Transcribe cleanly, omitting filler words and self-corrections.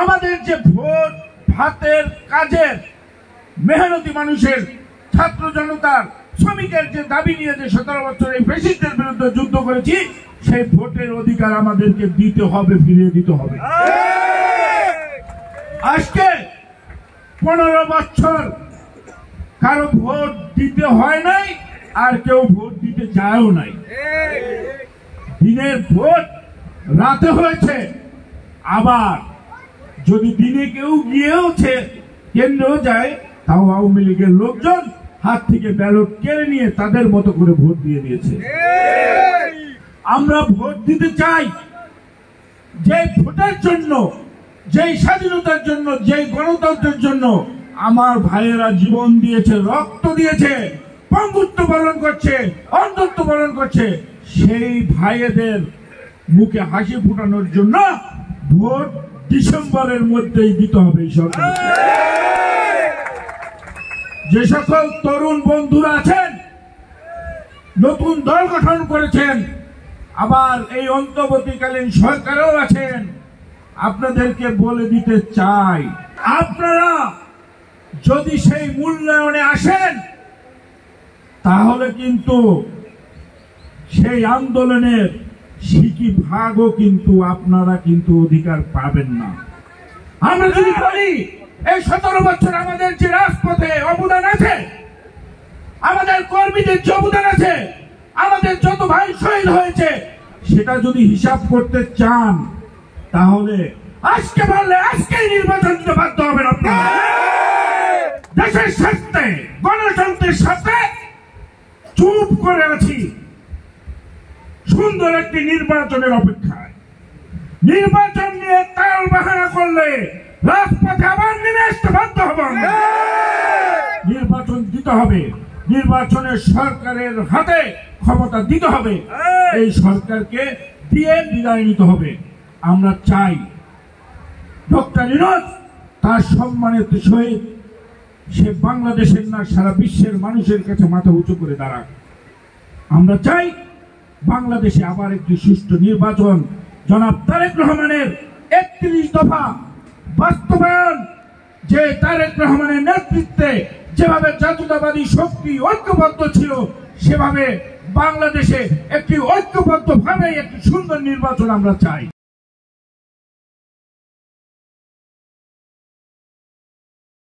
আমাদের যে ভোট ভাতের কাজের মেহনতি মানুষের, ছাত্র জনতার, শ্রমিকের যে দাবি নিয়ে যে 17 বছর এই ফ্যাসিস্টের বিরুদ্ধে যুদ্ধ করেছি, সেই ভোটের অধিকার আমাদেরকে দিতে হবে, ফিরিয়ে দিতে হবে। আজকে 15 বছর কারো ভোট দিতে হয় নাই, আর কেউ ভোট দিতে চায়ও নাই। দিনের ভোট রাতে হয়েছে, আবার যদি দিনে কেউ গিয়েওছে কেন্দ্রেও যায়, তাও আওয়ামী লীগের লোকজন হাত থেকে ব্যালট কেড়ে নিয়ে তাদের মতো করে ভোট দিয়ে দিয়েছে। আমরা ভোট দিতে চাই যে ভোটের জন্য, যেই স্বাধীনতার জন্য, যেই গণতন্ত্রের জন্য আমার ভাইয়েরা জীবন দিয়েছে, রক্ত দিয়েছে, পঙ্গুত্ব বরণ করছে, অন্ধত্ব বরণ করছে, সেই ভাইয়েদের মুখে হাসি ফুটানোর জন্য ভোট ডিসেম্বরের মধ্যেই দিতে হবে। সরকার যে সকল তরুণ বন্ধুরা আছেন, নতুন দল গঠন করেছেন, আবার এই অন্তর্বর্তীকালীন সরকারেও আছেন, আপনাদেরকে বলে দিতে চাই, আপনারা যদি সেই মূল্যায়নে আসেন, তাহলে কিন্তু সেই আন্দোলনের সিকি ভাগও কিন্তু আপনারা কিন্তু অধিকার পাবেন না। আমরা যদি বলি এই 17 বছর আমাদের যে রাজপথে অবদান আছে, আমাদের কর্মীদের যে অবদান আছে, আমাদের যত ভাই শহীদ হয়েছে, সেটা যদি হিসাব করতে চান, তাহলে আজকে বললে আজকেই নির্বাচন দিতে বাধ্য হবেন আপনারা। দেশের স্বার্থে, গণতন্ত্রের সাথে চুপ করে আছি সুন্দর একটি নির্বাচনের অপেক্ষায়। নির্বাচন নিয়ে তাল বাহানা করলে রাজপথে আবার নেমে আসতে বাধ্য হব। নির্বাচন দিতে হবে, নির্বাচনের সরকারের হাতে ক্ষমতা দিতে হবে, এই সরকারকে দিয়ে বিদায় নিতে হবে। আমরা চাই ডক্টর ইউনূস তার সম্মানিত সহিত সে বাংলাদেশের না সারা বিশ্বের মানুষের কাছে মাথা উঁচু করে দাঁড়াক। আমরা চাই বাংলাদেশে আবার একটি সুষ্ঠু নির্বাচন, জনাব তারেক রহমানের 31 দফা বাস্তবায়ন, যে তারেক রহমানের নেতৃত্বে যেভাবে জাতীয়তাবাদী শক্তি ঐক্যবদ্ধ ছিল, সেভাবে বাংলাদেশে একটি ঐক্যবদ্ধ ভাবে একটি সুন্দর নির্বাচন আমরা চাই।